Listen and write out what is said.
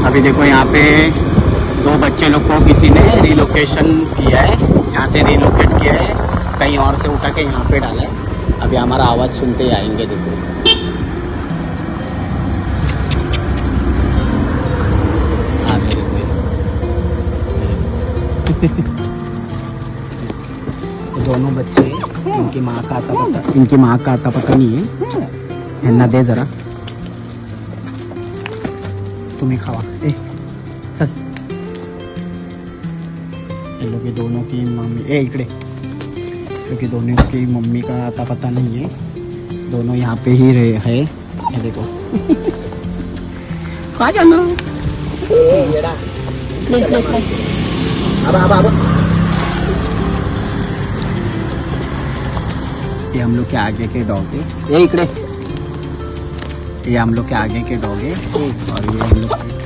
अभी देखो यहाँ पे 2 बच्चे लोग को किसी ने रिलोकेशन किया है, यहाँ से रिलोकेट किया है, कहीं और से उठा के यहाँ पे डाला है। अभी हमारा आवाज़ सुनते ही आएंगे। देखो हाँ सर दोनों बच्चे इनकी माँ का आता पता नहीं है। हेन्ना दे जरा, तुम्ही खावा। चल ये लोग दोनों की मम्मी इकडे, क्योंकि दोनों की मम्मी का आता पता नहीं है, दोनों यहाँ पे ही रहे है। ये देखो आ जाना। ये हम लोग के आगे के डॉग है, ये इकडे, ये हम लोग के आगे के डॉग है और ये हम लोग